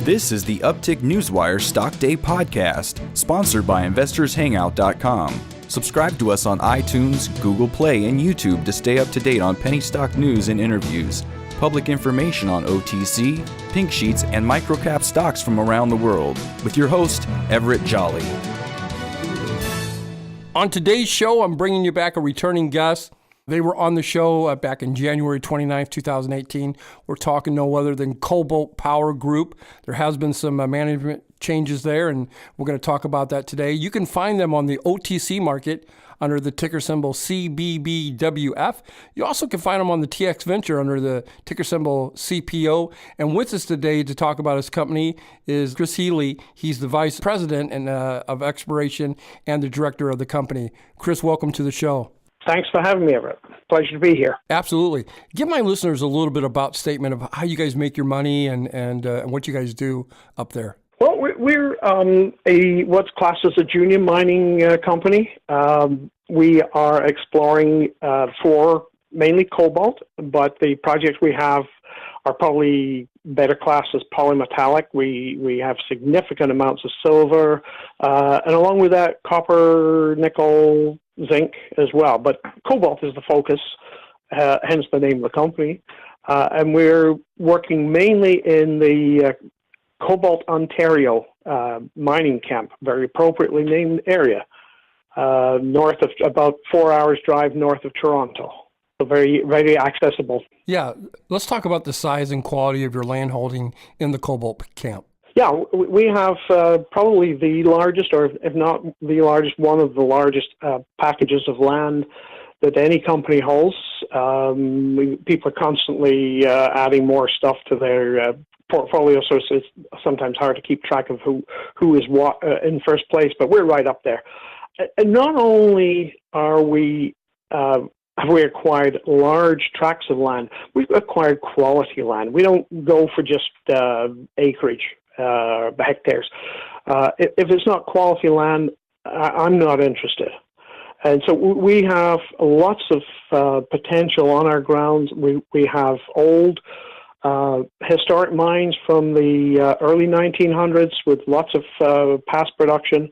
This is the Uptick Newswire Stock Day podcast, sponsored by InvestorsHangout.com. Subscribe to us on iTunes, Google Play, and YouTube to stay up to date on penny stock news and interviews, public information on OTC, pink sheets, and microcap stocks from around the world, with your host, Everett Jolly. On today's show, I'm bringing you back a returning guest. They were on the show back in January 29th, 2018. We're talking no other than Cobalt Power Group. There has been some management changes there, and we're going to talk about that today. You can find them on the OTC market under the ticker symbol CBBWF. You also can find them on the TSX Venture under the ticker symbol CPO. And with us today to talk about his company is Chris Healey. He's the Vice President of Exploration and the Director of the company. Chris, welcome to the show. Thanks for having me, Everett. Pleasure to be here. Absolutely. Give my listeners a little bit about statement of how you guys make your money and what you guys do up there. Well, we're what's classed as a junior mining company. We are exploring for mainly cobalt, but the projects we have are probably better classed as polymetallic. We have significant amounts of silver, and along with that, copper, nickel, zinc as well. But cobalt is the focus, hence the name of the company. And we're working mainly in the Cobalt, Ontario mining camp, very appropriately named area, north of about 4 hours drive north of Toronto. So very, very accessible. Yeah, let's talk about the size and quality of your land holding in the Cobalt camp. Yeah, we have probably the largest, or if not the largest, one of the largest packages of land that any company holds. People are constantly adding more stuff to their portfolio, so it's sometimes hard to keep track of who is what in first place, but we're right up there. And not only are have we acquired large tracts of land, we've acquired quality land. We don't go for just acreage, hectares. If it's not quality land, I'm not interested. And so we have lots of potential on our grounds. We have old historic mines from the early 1900s with lots of past production.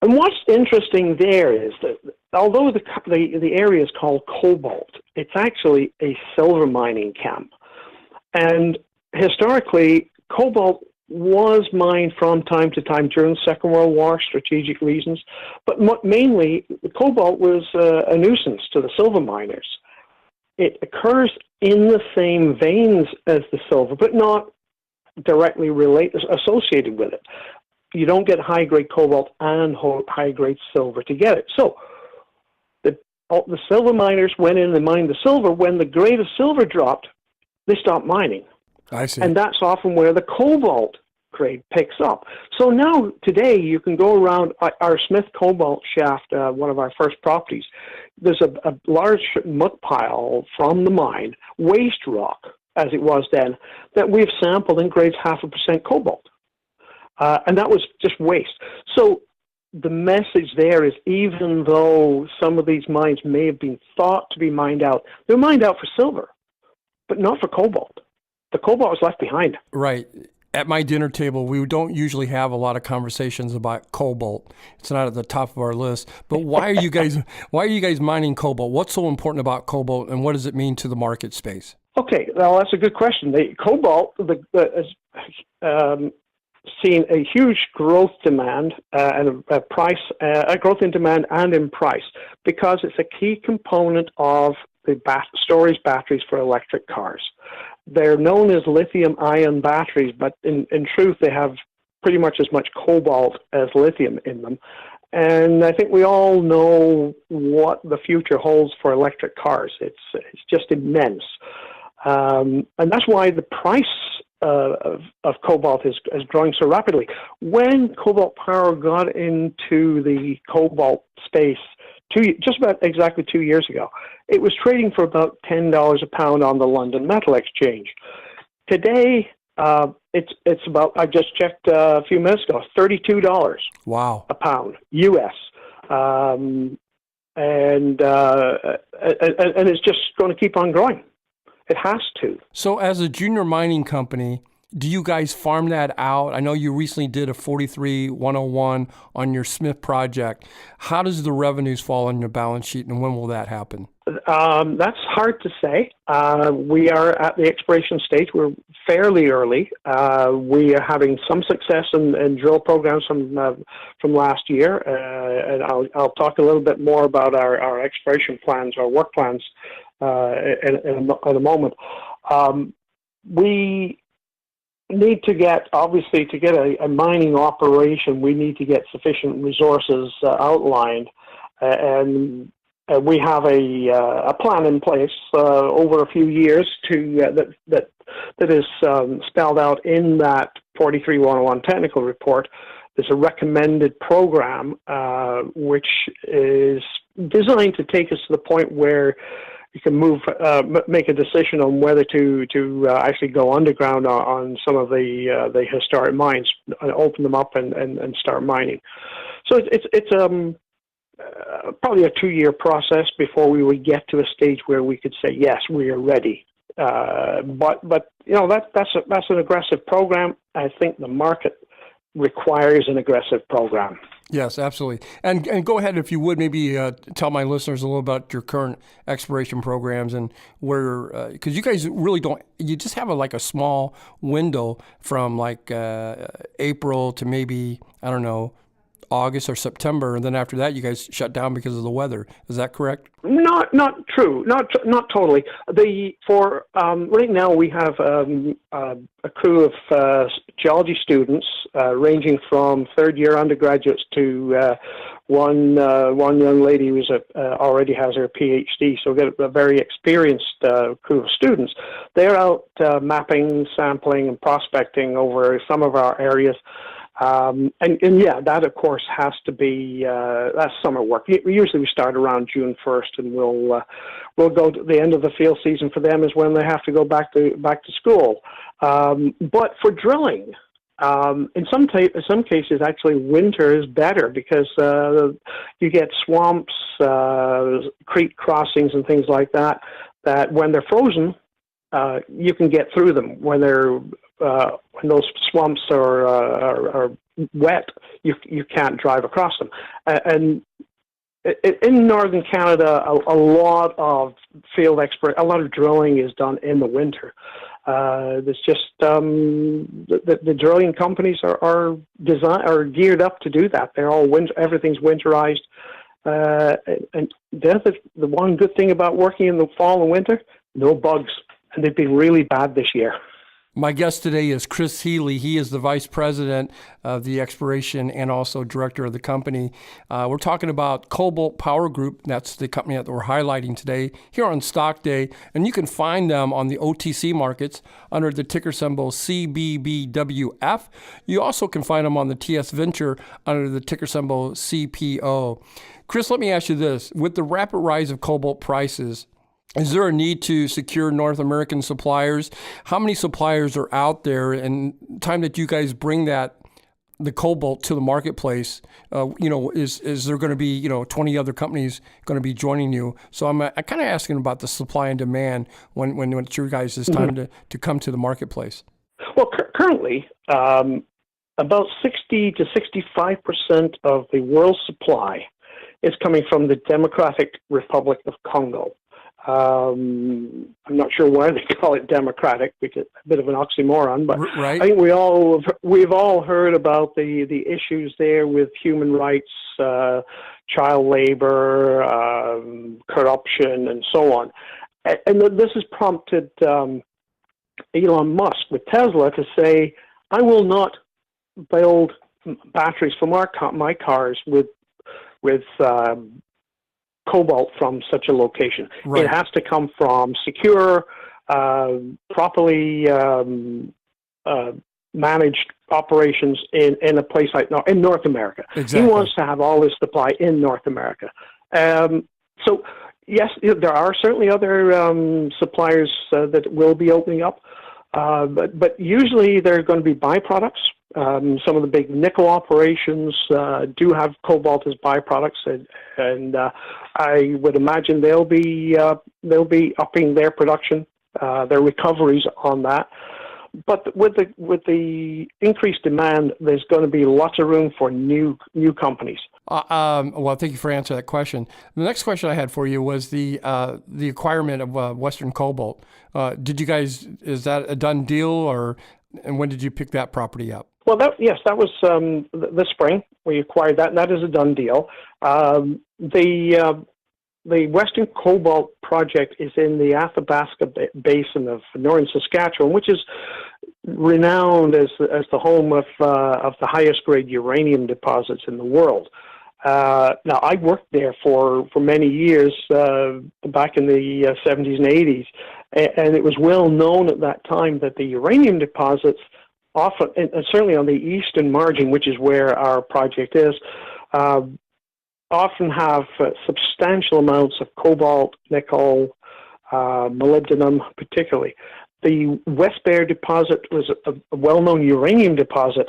And what's interesting there is that although the area is called cobalt, it's actually a silver mining camp. And historically, cobalt was mined from time to time during the Second World War, strategic reasons. But mainly, the cobalt was a nuisance to the silver miners. It occurs in the same veins as the silver, but not directly associated with it. You don't get high-grade cobalt and high-grade silver to get it. So the silver miners went in and mined the silver. When the grade of silver dropped, they stopped mining. I see. And that's often where the cobalt grade picks up. So now, today, you can go around our Smith Cobalt shaft, one of our first properties. There's a large muck pile from the mine, waste rock, as it was then, that we've sampled and grades 0.5% cobalt. And that was just waste. So the message there is, even though some of these mines may have been thought to be mined out, they're mined out for silver, but not for cobalt. The cobalt was left behind. Right. At my dinner table, we don't usually have a lot of conversations about cobalt. It's not at the top of our list. But why are you guys mining cobalt? What's so important about cobalt, and what does it mean to the market space? Okay, well, that's a good question. The cobalt has seen a huge growth demand and a growth in demand and in price, because it's a key component of the storage batteries for electric cars. They're known as lithium-ion batteries, but in truth, they have pretty much as much cobalt as lithium in them. And I think we all know what the future holds for electric cars. It's just immense. And that's why the price of cobalt is growing so rapidly. When Cobalt Power got into the cobalt space just about exactly 2 years ago, it was trading for about $10 a pound on the London Metal Exchange. Today, it's about, I just checked a few minutes ago, $32. Wow. A pound, US. And it's just going to keep on growing. It has to. So as a junior mining company, do you guys farm that out? I know you recently did a 43-101 on your Smith project. How does the revenues fall on your balance sheet, and when will that happen? That's hard to say. We are at the exploration stage. We're fairly early. We are having some success in drill programs from last year, and I'll talk a little bit more about our exploration plans, our work plans, in a moment. We need to get, obviously, to get a mining operation, we need to get sufficient resources outlined, and we have a plan in place over a few years that is spelled out in that 43-101 technical report. There's a recommended program which is designed to take us to the point where you can make a decision on whether to actually go underground on some of the historic mines and open them up and start mining. So it's probably a 2-year process before we would get to a stage where we could say, yes, we are ready. But that's an aggressive program. I think the market requires an aggressive program. Yes, absolutely. And go ahead, if you would, maybe tell my listeners a little about your current exploration programs and where, because you guys really don't, you just have a small window from April to maybe, I don't know, August or September, and then after that, you guys shut down because of the weather. Is that correct? Not true. Not totally. Right now we have a crew of geology students ranging from third-year undergraduates to one young lady who's already has her PhD. So we get a very experienced crew of students. They're out mapping, sampling, and prospecting over some of our areas. And yeah, that of course has to be that's summer work. Usually we start around June 1st, and we'll go to the end of the field season for them is when they have to go back to school. But for drilling, in some cases, actually winter is better because you get swamps, creek crossings, and things like that. That when they're frozen, you can get through them. When those swamps are wet, you can't drive across them. And in northern Canada, a lot of a lot of drilling is done in the winter. There's just the drilling companies are geared up to do that. They're all everything's winterized. And the one good thing about working in the fall and winter, no bugs, and they've been really bad this year. My guest today is Chris Healey. He is the vice president of the exploration and also director of the company. We're talking about Cobalt Power Group. That's the company that we're highlighting today here on Stock Day. And you can find them on the OTC markets under the ticker symbol CBBWF. You also can find them on the TS Venture under the ticker symbol CPO. Chris, let me ask you this. With the rapid rise of cobalt prices, is there a need to secure North American suppliers? How many suppliers are out there? And time that you guys bring the cobalt to the marketplace, is there going to be 20 other companies going to be joining you? So I'm kind of asking about the supply and demand when it's your guys' time to come to the marketplace. Well, currently, about 60 to 65% of the world's supply is coming from the Democratic Republic of Congo. I'm not sure why they call it democratic, because a bit of an oxymoron, but right. I think we've all heard about the issues there with human rights, child labor, corruption, and so on. And this has prompted Elon Musk with Tesla to say, I will not build batteries for my cars with cobalt from such a location. Right. It has to come from secure, properly managed operations in a place like in North America. Exactly. He wants to have all his supply in North America. So yes, there are certainly other suppliers that will be opening up, but usually they're going to be byproducts. Some of the big nickel operations do have cobalt as byproducts, and I would imagine they'll be upping their production, their recoveries on that. But with the increased demand, there's going to be lots of room for new companies. Well, thank you for answering that question. The next question I had for you was the acquirement of Western Cobalt. Is that a done deal, and when did you pick that property up? Well, that was this spring. We acquired that, and that is a done deal. The Western Cobalt project is in the Athabasca Basin of northern Saskatchewan, which is renowned as the home of the highest grade uranium deposits in the world. Now, I worked there for many years back in the 70s and 80s, and it was well known at that time that the uranium deposits often, and certainly on the eastern margin, which is where our project is, often have substantial amounts of cobalt, nickel, molybdenum particularly. The West Bear deposit was a well-known uranium deposit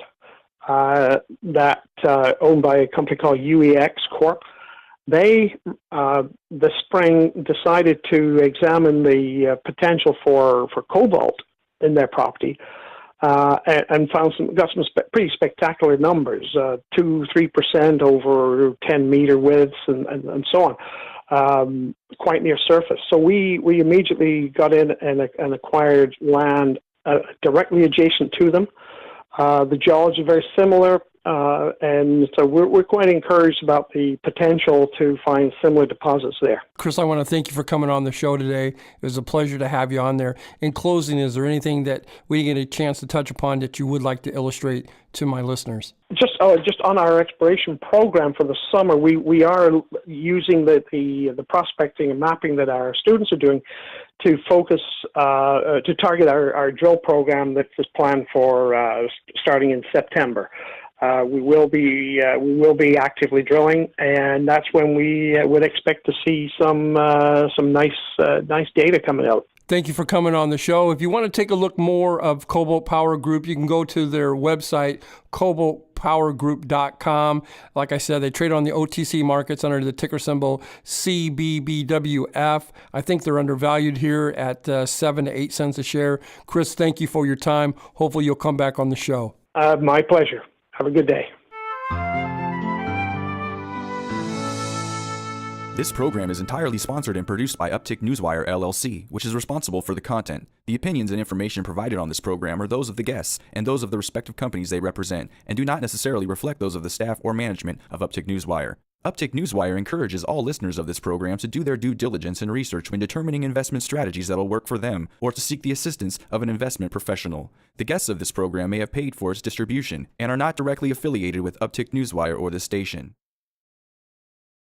that owned by a company called UEX Corp. They, this spring, decided to examine the potential for cobalt in their property. And got some pretty spectacular numbers, 2-3% over 10-meter widths and so on, quite near surface. So we immediately got in and acquired land directly adjacent to them. The geology is very similar, and so we're quite encouraged about the potential to find similar deposits there. Chris, I want to thank you for coming on the show today. It was a pleasure to have you on there. In closing, is there anything that we didn't get a chance to touch upon that you would like to illustrate to my listeners? Just on our exploration program for the summer, we are using the prospecting and mapping that our students are doing to focus to target our drill program that is planned for starting in September. We will be actively drilling, and that's when we would expect to see some nice data coming out. Thank you for coming on the show. If you want to take a look more of Cobalt Power Group, you can go to their website, cobaltpowergroup.com. Like I said, they trade on the OTC markets under the ticker symbol CBBWF. I think they're undervalued here at 7 to 8 cents a share. Chris, thank you for your time. Hopefully you'll come back on the show. My pleasure. Have a good day. This program is entirely sponsored and produced by Uptick Newswire, LLC, which is responsible for the content. The opinions and information provided on this program are those of the guests and those of the respective companies they represent, and do not necessarily reflect those of the staff or management of Uptick Newswire. Uptick Newswire encourages all listeners of this program to do their due diligence and research when determining investment strategies that will work for them, or to seek the assistance of an investment professional. The guests of this program may have paid for its distribution and are not directly affiliated with Uptick Newswire or this station.